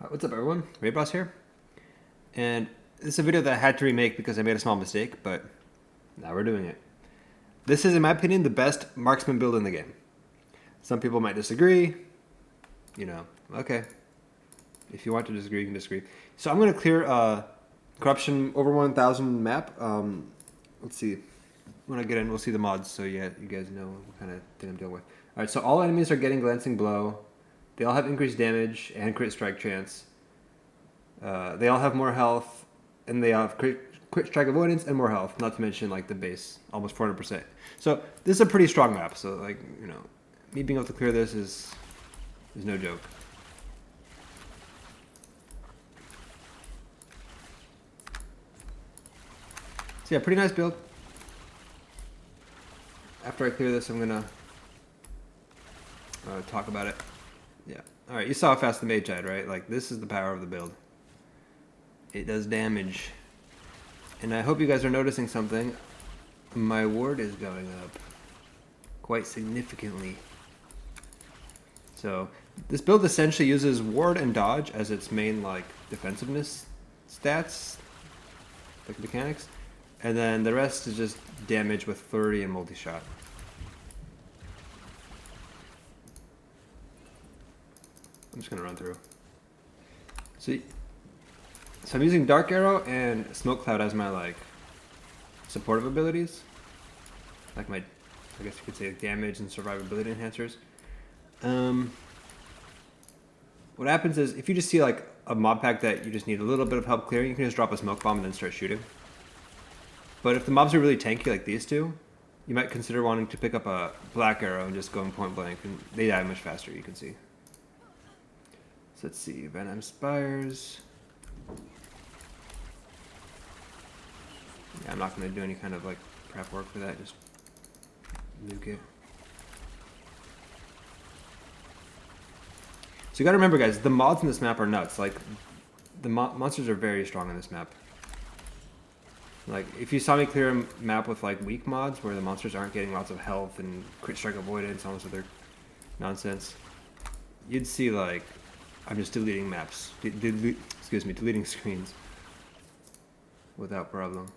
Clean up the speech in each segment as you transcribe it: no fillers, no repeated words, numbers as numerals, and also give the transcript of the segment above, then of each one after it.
What's up, everyone? Raid Boss here, and this is a video that I had to remake because I made a small mistake, but now we're doing it. This is, in my opinion, the best Marksman build in the game. Some people might disagree. You know, okay. If you want to disagree, you can disagree. So I'm going to clear Corruption over 1000 map. Let's see. When I get in, we'll see the mods, so yeah, you guys know what kind of thing I'm dealing with. Alright, so all enemies are getting Glancing Blow. They all have increased damage and crit strike chance. They all have more health, and they have crit strike avoidance and more health, not to mention like the base, almost 400%. So this is a pretty strong map, so like, you know, me being able to clear this is no joke. So yeah, pretty nice build. After I clear this, I'm gonna talk about it. Yeah. Alright, you saw how fast the mage died, right? Like, this is the power of the build. It does damage. And I hope you guys are noticing something. My ward is going up quite significantly. So, this build essentially uses ward and dodge as its main, like, defensiveness stats, like mechanics. And then the rest is just damage with flurry and multishot. I'm just gonna run through. So I'm using Dark Arrow and Smoke Cloud as my like supportive abilities, like my, I guess you could say, damage and survivability enhancers. What happens is if you just see like a mob pack that you just need a little bit of help clearing, you can just drop a smoke bomb and then start shooting. But if the mobs are really tanky like these two, you might consider wanting to pick up a Black Arrow and just go in point blank, and they die much faster, you can see. So let's see, Venom Spires. Yeah, I'm not going to do any kind of like prep work for that, just nuke it. So you gotta remember, guys, the mods in this map are nuts. Like, the monsters are very strong on this map. Like, if you saw me clear a map with like weak mods where the monsters aren't getting lots of health and crit strike avoidance, all this other nonsense, you'd see like I'm just deleting maps, deleting screens without problem.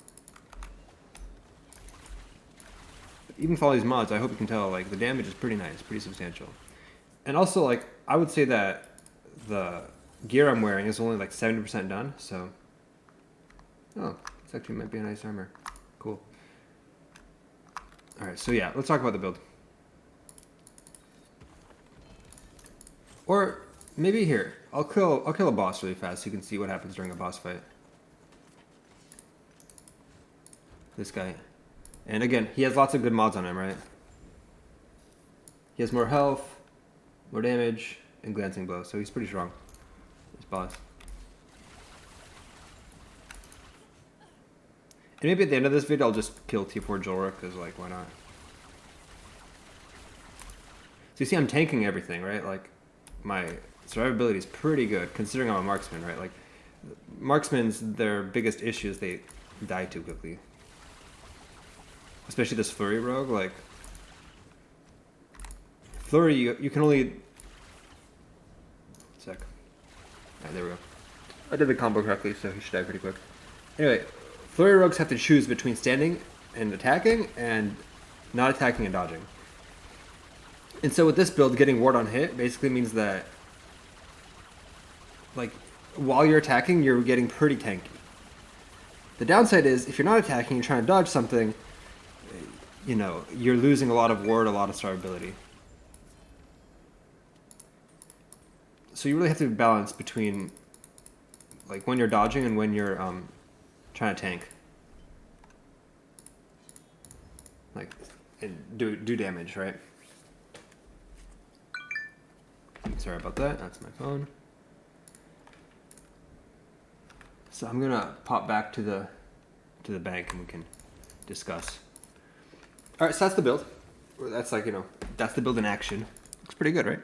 But even for all these mods, I hope you can tell like the damage is pretty nice, pretty substantial. And also, like, I would say that the gear I'm wearing is only like 70% done, so oh, this actually might be a nice armor. Cool. Alright, so yeah, let's talk about the build. Or maybe here, I'll kill a boss really fast so you can see what happens during a boss fight. This guy. And again, he has lots of good mods on him, right? He has more health, more damage, and Glancing Blow, so he's pretty strong, this boss. And maybe at the end of this video, I'll just kill T4 Jorah, because, like, why not? So you see I'm tanking everything, right? Like, my survivability is pretty good, considering I'm a marksman, right? Like, marksmen's, their biggest issue is they die too quickly. Especially this flurry rogue, like... Flurry, you can only... Sec. Alright, there we go. I did the combo correctly, so he should die pretty quick. Anyway, flurry rogues have to choose between standing and attacking, and not attacking and dodging. And so with this build, getting ward on hit basically means that, like, while you're attacking, you're getting pretty tanky. The downside is, if you're not attacking, you're trying to dodge something, you know, you're losing a lot of ward, a lot of survivability. So you really have to balance between, like, when you're dodging and when you're trying to tank. Like, and do damage, right? Sorry about that, that's my phone. So I'm gonna pop back to the bank and we can discuss. Alright, so that's the build. That's like, you know, that's the build in action. Looks pretty good, right?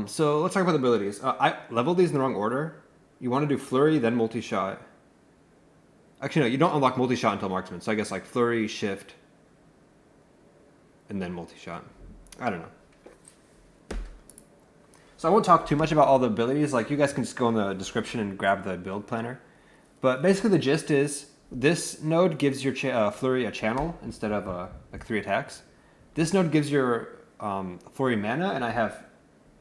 So let's talk about the abilities. I leveled these in the wrong order. You want to do flurry, then multi-shot. Actually, no, you don't unlock multi-shot until marksman. So I guess like flurry, shift, and then multi-shot. I don't know. So I won't talk too much about all the abilities. Like, you guys can just go in the description and grab the build planner. But basically the gist is this node gives your flurry a channel instead of like 3 attacks. This node gives your flurry mana, and I have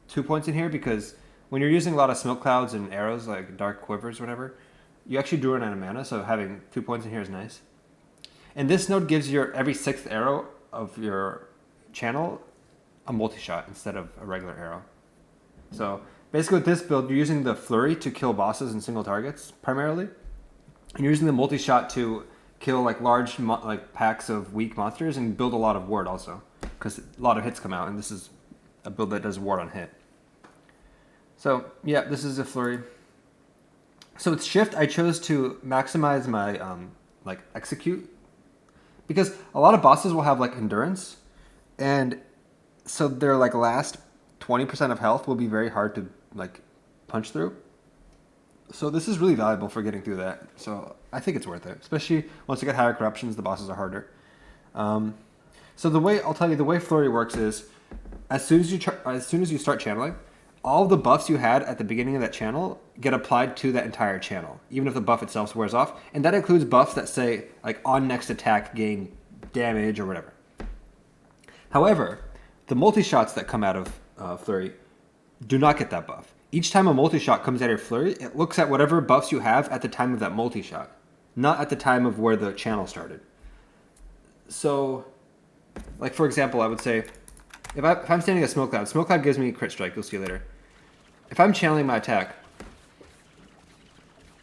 2 points in here because when you're using a lot of smoke clouds and arrows, like dark quivers or whatever, you actually do run out of mana, so having 2 points in here is nice. And this node gives your every 6th arrow of your channel a multi-shot instead of a regular arrow. So basically with this build, you're using the flurry to kill bosses and single targets primarily. And you're using the multi-shot to kill like large like packs of weak monsters and build a lot of ward also, because a lot of hits come out, and this is a build that does ward on hit. So yeah, this is a flurry. So with shift, I chose to maximize my like execute, because a lot of bosses will have like endurance, and so their like last 20% of health will be very hard to like punch through. So this is really valuable for getting through that. So I think it's worth it, especially once you get higher corruptions, the bosses are harder. So the way I'll tell you, the way flurry works is, as soon as you start channeling, all the buffs you had at the beginning of that channel get applied to that entire channel, even if the buff itself wears off. And that includes buffs that say like on next attack gain damage or whatever. However, the multi-shots that come out of flurry do not get that buff. Each time a multi-shot comes out of your flurry, it looks at whatever buffs you have at the time of that multi-shot, not at the time of where the channel started. So, like for example, I would say, if I'm standing at Smoke Cloud gives me crit strike, you'll see later. If I'm channeling my attack,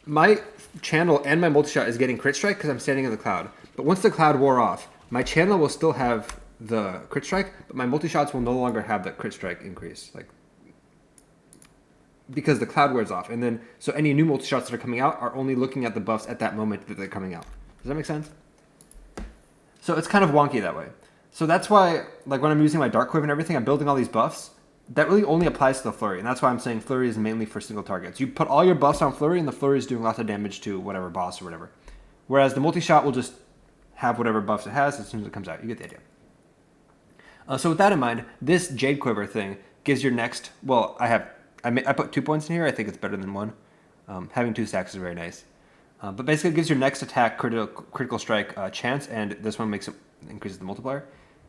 my channel and my multi-shot is getting crit strike because I'm standing in the cloud. But once the cloud wore off, my channel will still have the crit strike, but my multi-shots will no longer have that crit strike increase, like, because the cloud wears off. And then, so any new multi-shots that are coming out are only looking at the buffs at that moment that they're coming out. Does that make sense? So it's kind of wonky that way. So that's why, like when I'm using my Dark Quiver and everything, I'm building all these buffs. That really only applies to the Flurry, and that's why I'm saying Flurry is mainly for single targets. You put all your buffs on Flurry, and the Flurry is doing lots of damage to whatever boss or whatever. Whereas the multi-shot will just have whatever buffs it has as soon as it comes out. You get the idea. So with that in mind, this Jade Quiver thing gives your next... Well, I put 2 points in here. I think it's better than 1. Having 2 stacks is very nice. But basically it gives your next attack critical strike chance, and this one increases the multiplier.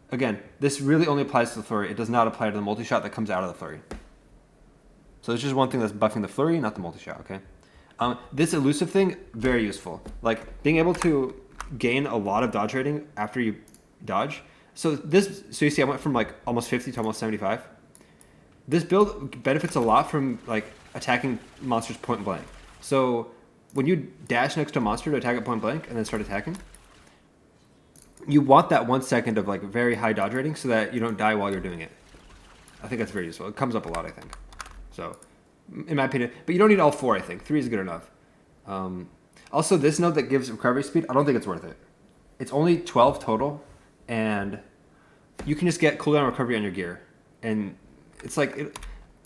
Again, this really only applies to the Flurry. It does not apply to the multi-shot that comes out of the Flurry. So it's just one thing that's buffing the Flurry, not the multi-shot, okay? This elusive thing, very useful. Like, being able to gain a lot of dodge rating after you dodge. So you see I went from like almost 50 to almost 75. This build benefits a lot from like attacking monsters point blank. So when you dash next to a monster to attack it point blank and then start attacking, you want that 1 second of like very high dodge rating so that you don't die while you're doing it. I think that's very useful. It comes up a lot, I think. So, in my opinion, but you don't need all 4, I think. 3 is good enough. Also, this node that gives recovery speed, I don't think it's worth it. It's only 12 total, and you can just get cooldown recovery on your gear. And it's like,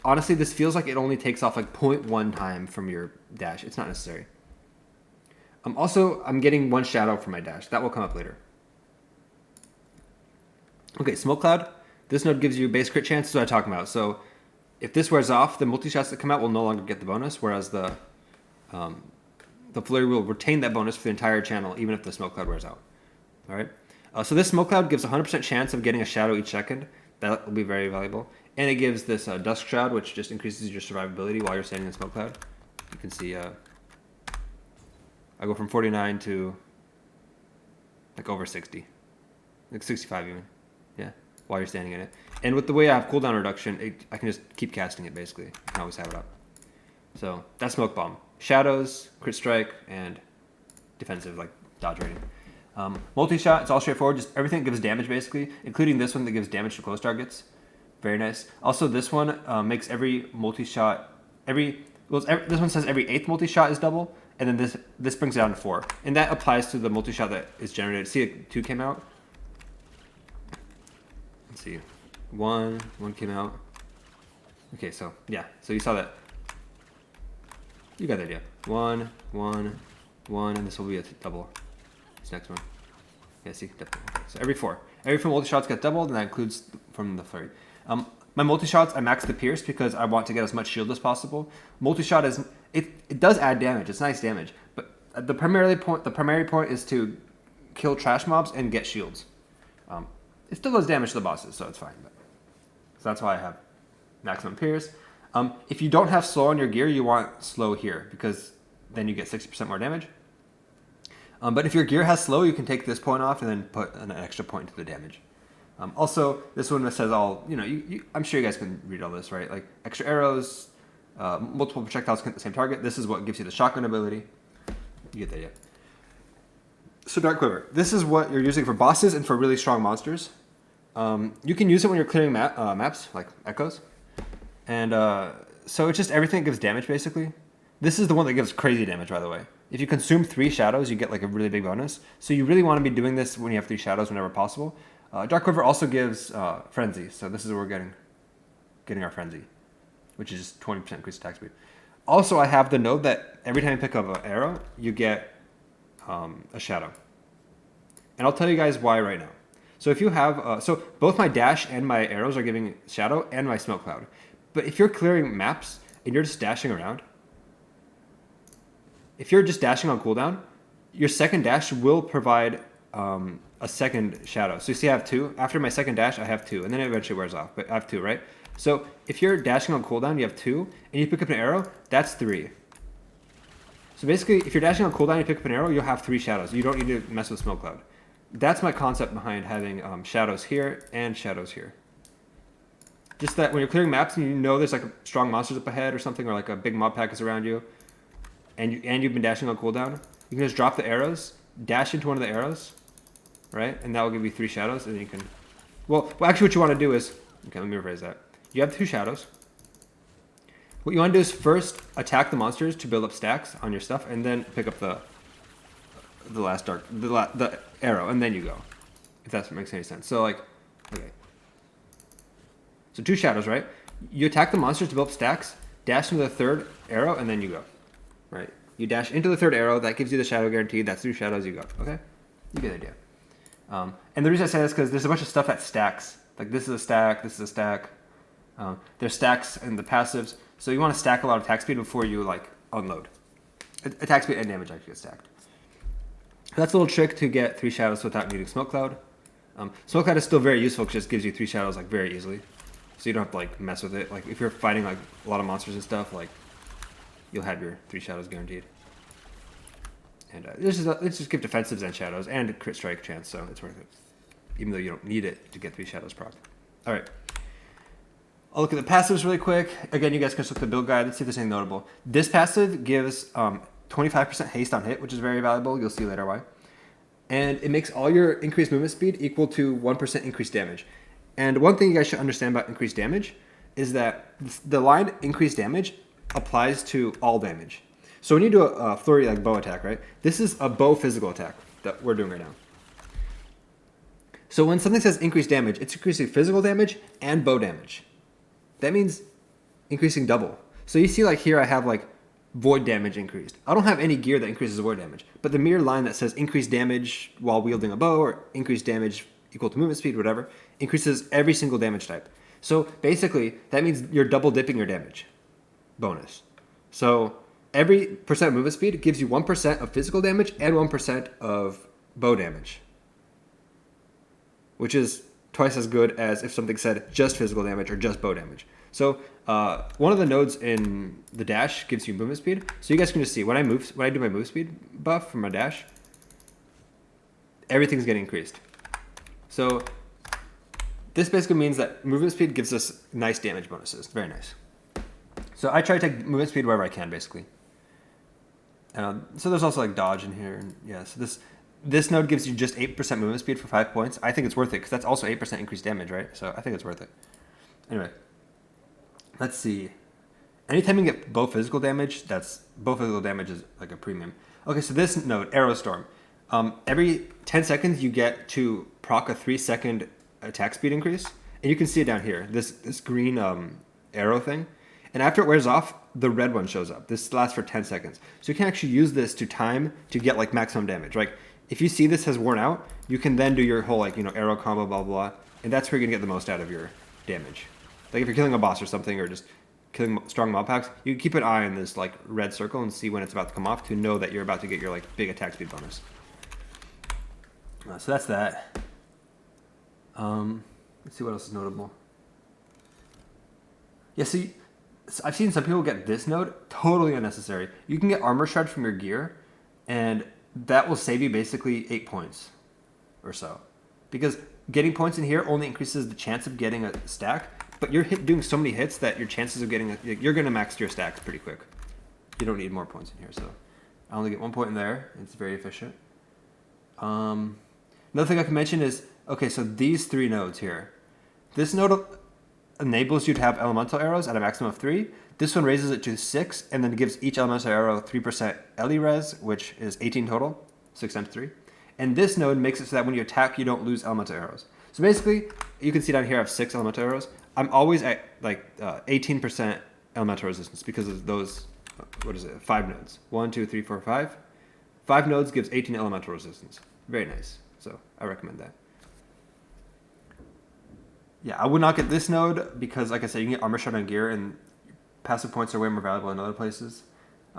honestly, this feels like it only takes off like 0.1 time from your dash. It's not necessary. Also, I'm getting 1 shadow from my dash. That will come up later. Okay, Smoke Cloud. This node gives you base crit chance, is what I'm talking about. So if this wears off, the multi-shots that come out will no longer get the bonus, whereas the Flurry will retain that bonus for the entire channel, even if the Smoke Cloud wears out. All right. So this Smoke Cloud gives a 100% chance of getting a shadow each second. That will be very valuable. And it gives this Dusk Shroud, which just increases your survivability while you're standing in Smoke Cloud. You can see I go from 49 to like over 60. Like 65 even. Yeah, while you're standing in it. And with the way I have cooldown reduction, I can just keep casting it, basically. I can always have it up. So that's Smoke Bomb. Shadows, crit strike, and defensive, like dodge rating. Multi-shot, it's all straightforward. Just everything that gives damage, basically, including this one that gives damage to close targets. Very nice. Also, this one makes every multi-shot... this one says every 8th multi-shot is double, and then this brings it down to 4. And that applies to the multi-shot that is generated. See, 2 came out. Let's see. 1 came out. Okay, so, yeah. So you saw that. You got the idea. 1, and this will be a double. This next one. Yeah, see, double. Okay, so every 4. Every 4 multi-shots get doubled, and that includes from the Flurry. My multi-shots, I max the pierce because I want to get as much shield as possible. Multi-shot is, it does add damage. It's nice damage. But the primary point is to kill trash mobs and get shields. It still does damage to the bosses, so it's fine. So that's why I have maximum pierce. If you don't have slow on your gear, you want slow here because then you get 60% more damage. But if your gear has slow, you can take this point off and then put an extra point to the damage. Also, this one says all, I'm sure you guys can read all this, right? Like extra arrows, multiple projectiles can hit the same target. This is what gives you the shotgun ability. You get the idea. So Dark Quiver, this is what you're using for bosses and for really strong monsters. You can use it when you're clearing maps, like echoes. And so it's just everything that gives damage, basically. This is the one that gives crazy damage, by the way. If you consume 3 shadows, you get like a really big bonus. So you really want to be doing this when you have 3 shadows whenever possible. Dark Quiver also gives Frenzy, so this is where we're getting our Frenzy, which is just 20% increased attack speed. Also, I have the node that every time you pick up an arrow, you get a shadow. And I'll tell you guys why right now. So if you have, so both my dash and my arrows are giving shadow and my smoke cloud. But if you're clearing maps and you're just dashing around, if you're just dashing on cooldown, your second dash will provide a second shadow. So you see I have 2. After my second dash, I have 2. And then it eventually wears off. But I have 2, right? So if you're dashing on cooldown, you have 2. And you pick up an arrow, that's 3. So basically, if you're dashing on cooldown, you pick up an arrow, you'll have 3 shadows. You don't need to mess with smoke cloud. That's my concept behind having shadows here and shadows here. Just that when you're clearing maps and you know there's like strong monsters up ahead or something, or like a big mob pack is around you, and you've been dashing on cooldown, you can just drop the arrows, dash into one of the arrows, right? And that will give you 3 shadows, and then you can... Well, actually what you want to do is... Okay, let me rephrase that. You have 2 shadows. What you want to do is first attack the monsters to build up stacks on your stuff, and then pick up the arrow, and then you go. If that makes any sense. So like, okay. So 2 shadows, right? You attack the monsters to build up stacks, dash into the 3rd arrow, and then you go. Right? You dash into the 3rd arrow, that gives you the shadow guarantee, that's 3 shadows, you go. Okay? You get the idea. And the reason I say this is because there's a bunch of stuff that stacks. Like this is a stack, this is a stack. There's stacks in the passives. So you want to stack a lot of attack speed before you like unload. Attack speed and damage actually get stacked. That's a little trick to get 3 shadows without needing smoke cloud. Smoke cloud is still very useful because it just gives you 3 shadows like very easily. So you don't have to like mess with it. Like if you're fighting like a lot of monsters and stuff, like you'll have your 3 shadows guaranteed. And this just give defensives and shadows and crit strike chance, so it's worth it. Even though you don't need it to get 3 shadows proc. All right. I'll look at the passives really quick. Again, you guys can just look at the build guide. Let's see if there's anything notable. This passive gives 25% haste on hit, which is very valuable. You'll see later why. And it makes all your increased movement speed equal to 1% increased damage. And one thing you guys should understand about increased damage is that the line increased damage applies to all damage. So when you do a flurry like bow attack, right? This is a bow physical attack that we're doing right now. So when something says increased damage, it's increasing physical damage and bow damage. That means increasing double. So you see like here I have like void damage increased. I don't have any gear that increases void damage, but the mere line that says increased damage while wielding a bow or increased damage equal to movement speed, whatever, increases every single damage type. So basically that means you're double dipping your damage bonus. So every percent movement speed gives you 1% of physical damage and 1% of bow damage, which is twice as good as if something said just physical damage or just bow damage. So one of the nodes in the dash gives you movement speed. So you guys can just see when I do my move speed buff from my dash, everything's getting increased. So this basically means that movement speed gives us nice damage bonuses. Very nice. So I try to take movement speed wherever I can, basically. So there's also like dodge in here. And yeah, so this node gives you just 8% movement speed for 5 points. I think it's worth it because that's also 8% increased damage, right? So I think it's worth it. Anyway, let's see. Anytime you get bow physical damage, bow physical damage is like a premium. Okay, so this node, Arrow Storm. Every 10 seconds you get to proc a 3-second attack speed increase. And you can see it down here, this green arrow thing. And after it wears off, the red one shows up. This lasts for 10 seconds. So you can actually use this to time to get like maximum damage. Like if you see this has worn out, you can then do your whole like, arrow combo, blah, blah, blah. And that's where you're gonna get the most out of your damage. Like if you're killing a boss or something, or just killing strong mob packs, you can keep an eye on this like red circle and see when it's about to come off to know that you're about to get your like big attack speed bonus. So that's that. Let's see what else is notable. Yeah, see, I've seen some people get this node, totally unnecessary. You can get armor shred from your gear, and that will save you basically 8 points or so. Because getting points in here only increases the chance of getting a stack, but you're doing so many hits that your chances of getting you're going to max your stacks pretty quick. You don't need more points in here, so I only get 1 point in there. It's very efficient. Another thing I can mention is, okay, so these 3 nodes here. This node enables you to have elemental arrows at a maximum of 3. This one raises it to 6, and then gives each elemental arrow 3% ele res, which is 18 total, 6 times 3. And this node makes it so that when you attack, you don't lose elemental arrows. So basically, you can see down here I have 6 elemental arrows. I'm always at like 18% elemental resistance because of those, 5 nodes. 1, 2, 3, 4, 5. 5 nodes gives 18 elemental resistance. Very nice. So I recommend that. Yeah, I would not get this node because, like I said, you can get armor shot on gear, and passive points are way more valuable in other places.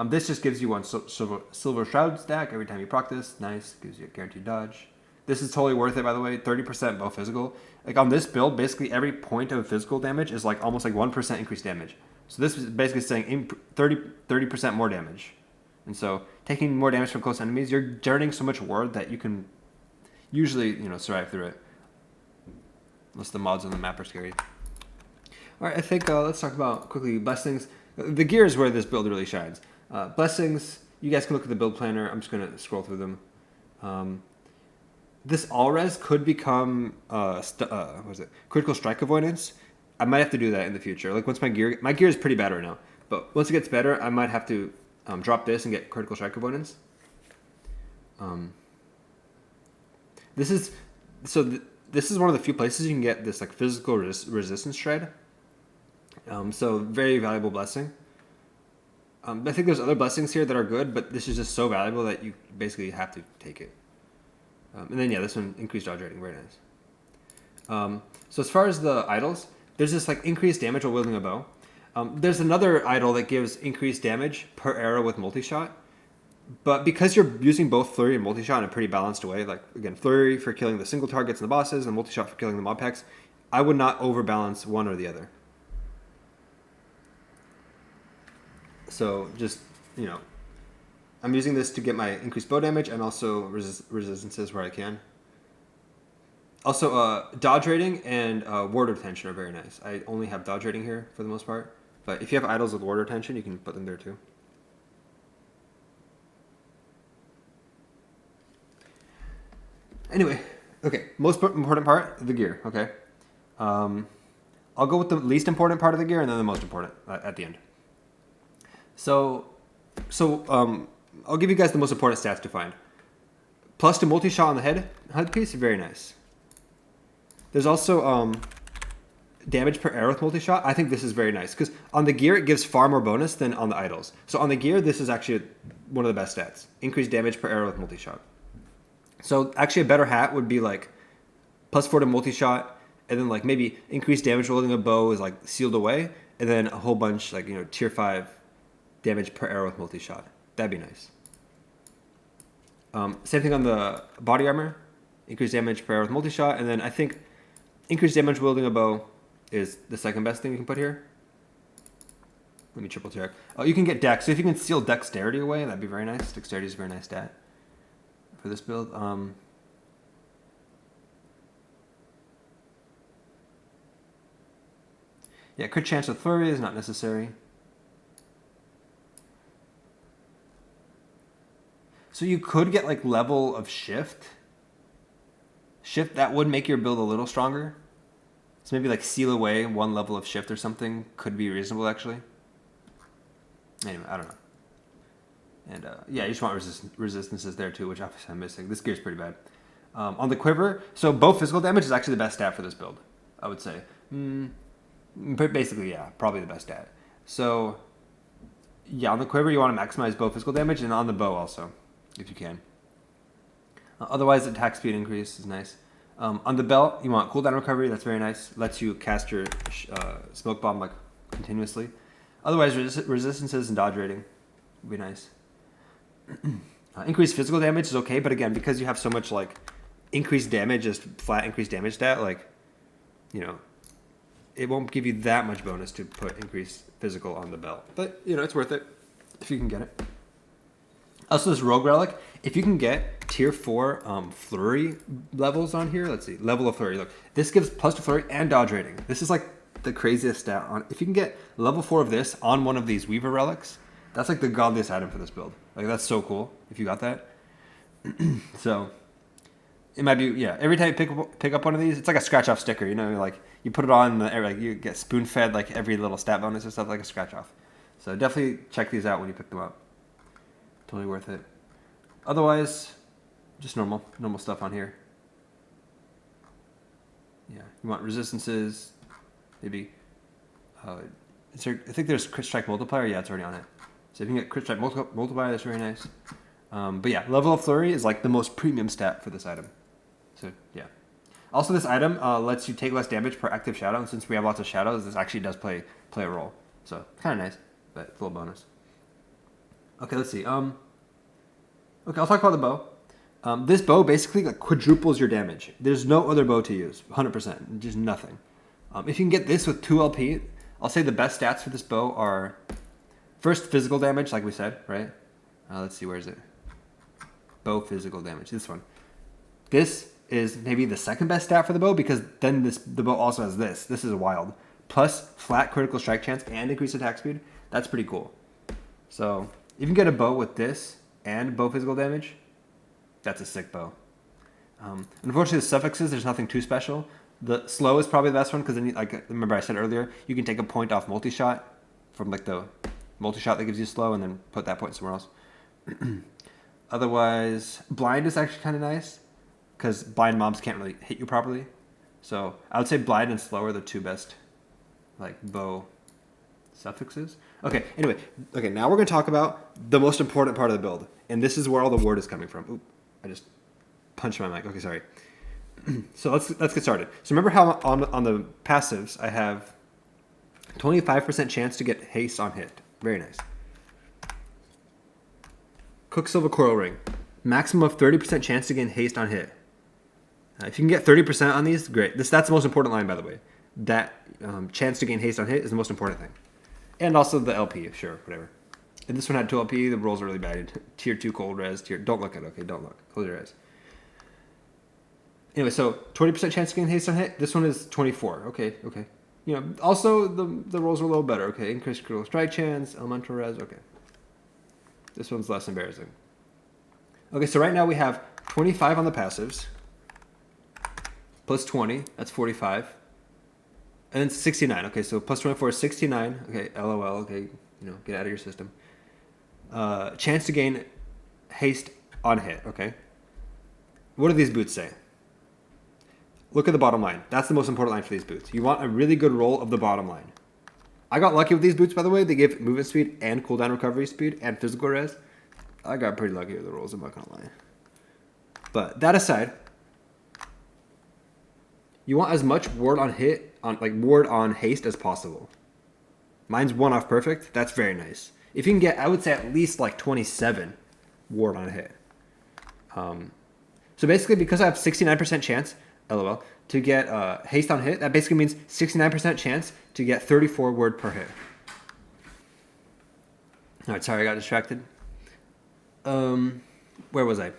This just gives you 1 silver shroud stack every time you proc this. Nice, gives you a guaranteed dodge. This is totally worth it, by the way. 30% bow physical. Like on this build, basically every point of physical damage is like almost like 1% increased damage. So this is basically saying 30% more damage. And so taking more damage from close enemies, you're generating so much ward that you can usually, survive through it. Unless the mods on the map are scary. All right, I think let's talk about quickly blessings. The gear is where this build really shines. Blessings, you guys can look at the build planner. I'm just going to scroll through them. This all res could become critical strike avoidance. I might have to do that in the future. Like once my gear is pretty bad right now, but once it gets better, I might have to drop this and get critical strike avoidance. This is one of the few places you can get this like physical resistance shred. So very valuable blessing. I think there's other blessings here that are good, but this is just so valuable that you basically have to take it. And then this one, increased dodge rating, very nice. So as far as the idols, there's this like increased damage while wielding a bow. There's another idol that gives increased damage per arrow with multishot. But because you're using both flurry and multishot in a pretty balanced way, like again, flurry for killing the single targets and the bosses, and multishot for killing the mob packs, I would not overbalance one or the other. So just, I'm using this to get my increased bow damage and also resistances where I can. Also, dodge rating and ward retention are very nice. I only have dodge rating here for the most part, but if you have idols with ward retention, you can put them there too. Anyway, okay, most important part, the gear, okay? I'll go with the least important part of the gear and then the most important at the end. So I'll give you guys the most important stats to find. Plus to multi-shot on the headpiece, very nice. There's also damage per arrow with multi-shot. I think this is very nice because on the gear, it gives far more bonus than on the idols. So on the gear, this is actually one of the best stats. Increased damage per arrow with multi-shot. So actually a better hat would be like +4 to multi-shot, and then like maybe increased damage wielding a bow is like sealed away, and then a whole bunch like, tier 5 damage per arrow with multi-shot. That'd be nice. Same thing on the body armor, increased damage per arrow with multi-shot, and then I think increased damage wielding a bow is the second best thing you can put here. Let me triple check. Oh, you can get dex. So if you can seal dexterity away, that'd be very nice. Dexterity is a very nice stat for this build. Yeah, crit chance with flurry is not necessary. So you could get like level of shift. Shift, that would make your build a little stronger. So maybe like seal away 1 level of shift or something could be reasonable actually. Anyway, I don't know. And yeah, you just want resistances there too, which obviously I'm missing. This gear's pretty bad. On the quiver, so bow physical damage is actually the best stat for this build, I would say. But basically, yeah, probably the best stat. So yeah, on the quiver, you want to maximize bow physical damage, and on the bow also, if you can. Otherwise, attack speed increase is nice. On the belt, you want cooldown recovery. That's very nice. Lets you cast your smoke bomb like continuously. Otherwise, resistances and dodge rating would be nice. Increased physical damage is okay, but again, because you have so much like increased damage, just flat increased damage stat, like, you know, it won't give you that much bonus to put increased physical on the belt. But, you know, it's worth it if you can get it. Also, this rogue relic, if you can get tier 4 flurry levels on here, let's see, level of flurry. Look, this gives plus 2 flurry and dodge rating. This is like the craziest stat on. If you can get level 4 of this on one of these weaver relics, that's like the godliest item for this build. Like, that's so cool if you got that. So it might be, yeah, every time you pick up one of these, it's like a scratch off sticker, you know, like you put it on, like you get spoon fed like every little stat bonus and stuff, like a scratch off. So definitely check these out when you pick them up. Totally worth it. Otherwise, just normal stuff on here. Yeah, you want resistances, maybe. I think there's crit strike multiplier. Yeah, it's already on it. So if you can get crit strike multiplier, that's very nice. But yeah, level of flurry is like the most premium stat for this item. So yeah. Also, this item lets you take less damage per active shadow, and since we have lots of shadows, this actually does play a role. So kind of nice, but it's a little bonus. Okay, let's see. Okay, I'll talk about the bow. This bow basically like quadruples your damage. There's no other bow to use. 100%, just nothing. If you can get this with 2 LP, I'll say the best stats for this bow are first physical damage, like we said, right? Let's see, where is it? Bow physical damage. This one. This is maybe the second best stat for the bow because then the bow also has this. This is wild. Plus flat critical strike chance and increased attack speed. That's pretty cool. So if you can get a bow with this and bow physical damage, that's a sick bow. Unfortunately, the suffixes, there's nothing too special. The slow is probably the best one because then, like remember I said earlier, you can take a point off multishot from like the multishot that gives you slow and then put that point somewhere else. Otherwise, blind is actually kind of nice because blind mobs can't really hit you properly. So I would say blind and slow are the two best like bow suffixes. Okay, anyway, okay, now we're going to talk about the most important part of the build. And this is where all the word is coming from. Oop, I just punched my mic. Okay, sorry. So let's get started. So remember how on the passives I have 25% chance to get haste on hit. Very nice. Quicksilver Coil Ring. Maximum of 30% chance to gain haste on hit. If you can get 30% on these, great. That's the most important line, by the way. That chance to gain haste on hit is the most important thing. And also the LP, sure, whatever. And this one had 2 LP. The rolls are really bad. Tier 2 cold res. Don't look at it, okay? Don't look. Close your eyes. Anyway, so 20% chance to gain haste on hit. This one is 24. Okay. You know, also the rolls are a little better. Okay, increased critical strike chance, elemental res. Okay. This one's less embarrassing. Okay, so right now we have 25 on the passives. Plus 20, that's 45. And then 69. Okay, so plus 24 is 69. Okay, LOL. Okay, you know, get out of your system. Chance to gain haste on hit. Okay. What do these boots say? Look at the bottom line. That's the most important line for these boots. You want a really good roll of the bottom line. I got lucky with these boots, by the way. They give movement speed and cooldown recovery speed and physical res. I got pretty lucky with the rolls, I'm not going to lie. But that aside, you want as much ward on haste as possible. Mine's 1 off perfect. That's very nice. If you can get, I would say at least like 27 ward on hit. So basically, because I have 69% chance, LOL, to get haste on hit, that basically means 69% chance to get 34 ward per hit. All right, sorry, I got distracted. Where was I?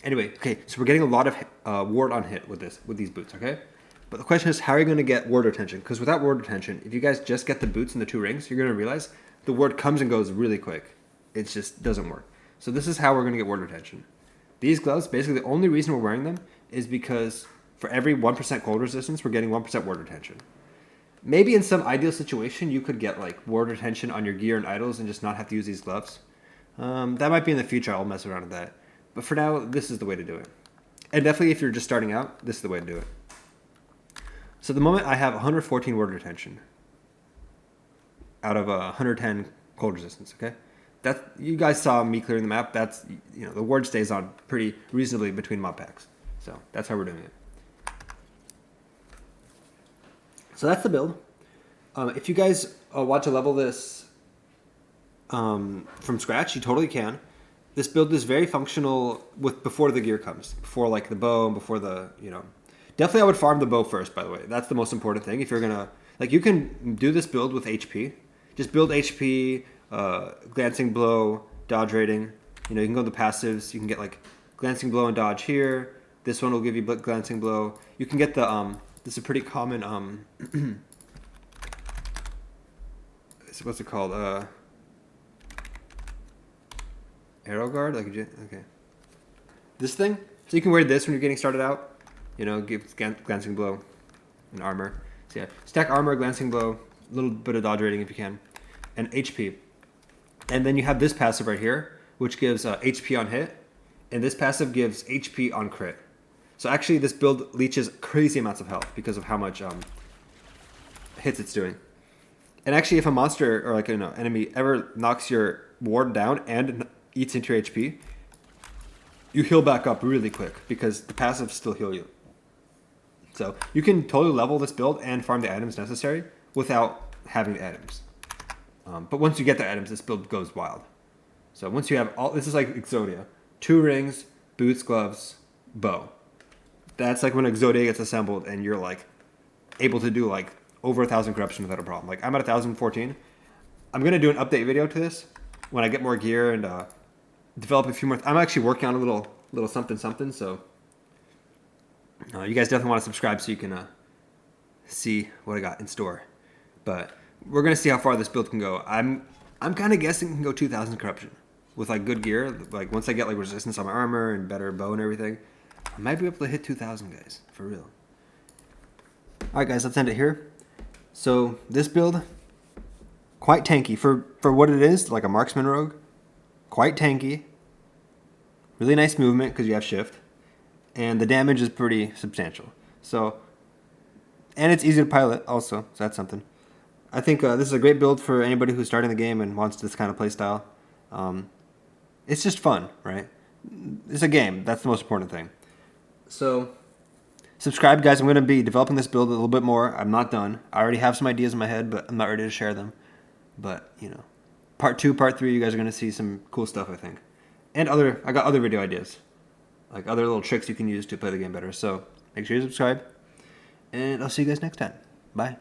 Anyway, okay, so we're getting a lot of ward on hit with these boots, okay? But the question is, how are you going to get ward retention? Because without ward retention, if you guys just get the boots and the 2 rings, you're going to realize the ward comes and goes really quick. It just doesn't work. So this is how we're going to get ward retention. These gloves, basically the only reason we're wearing them is because for every 1% cold resistance, we're getting 1% ward retention. Maybe in some ideal situation, you could get like ward retention on your gear and idols and just not have to use these gloves. That might be in the future. I'll mess around with that. But for now, this is the way to do it. And definitely if you're just starting out, this is the way to do it. So at the moment, I have 114 ward retention out of 110 cold resistance, okay? You guys saw me clearing the map. That's, you know, the ward stays on pretty reasonably between mob packs. So that's how we're doing it. So that's the build. If you guys want to level this from scratch, you totally can. This build is very functional with before the gear comes, before like the bow, and before the Definitely, I would farm the bow first. By the way, that's the most important thing. If you're gonna you can do this build with HP. Just build HP, glancing blow, dodge rating. You can go to the passives. You can get like glancing blow and dodge here. This one will give you glancing blow. You can get the this is a pretty common what's it called? Arrow guard? Okay. This thing? So you can wear this when you're getting started out. Give glancing blow and armor. So yeah, stack armor, glancing blow, a little bit of dodge rating if you can, and HP. And then you have this passive right here, which gives HP on hit, and this passive gives HP on crit. So actually this build leeches crazy amounts of health because of how much hits it's doing. And actually if a monster or enemy ever knocks your ward down and eats into your HP, you heal back up really quick because the passives still heal you. So you can totally level this build and farm the items necessary without having the items. But once you get the items, this build goes wild. So once you have this is like Exodia. 2 rings, boots, gloves, bow. That's like when Exodia gets assembled and you're like able to do like over 1,000 corruption without a problem. Like I'm at 1,014. I'm going to do an update video to this when I get more gear and develop a few more. I'm actually working on a little something. So you guys definitely want to subscribe so you can see what I got in store. But we're gonna see how far this build can go. I'm kind of guessing it can go 2,000 corruption with like good gear. Like once I get like resistance on my armor and better bow and everything, I might be able to hit 2,000 guys for real. All right, guys, let's end it here. So this build, quite tanky for what it is, like a marksman rogue. Quite tanky. Really nice movement because you have shift. And the damage is pretty substantial. And it's easy to pilot also, so that's something. I think this is a great build for anybody who's starting the game and wants this kind of playstyle. It's just fun, right? It's a game. That's the most important thing. So, subscribe, guys. I'm going to be developing this build a little bit more. I'm not done. I already have some ideas in my head, but I'm not ready to share them. But, part 2, part 3, you guys are going to see some cool stuff, I think. And I got other video ideas. Like other little tricks you can use to play the game better. So make sure you subscribe. And I'll see you guys next time. Bye.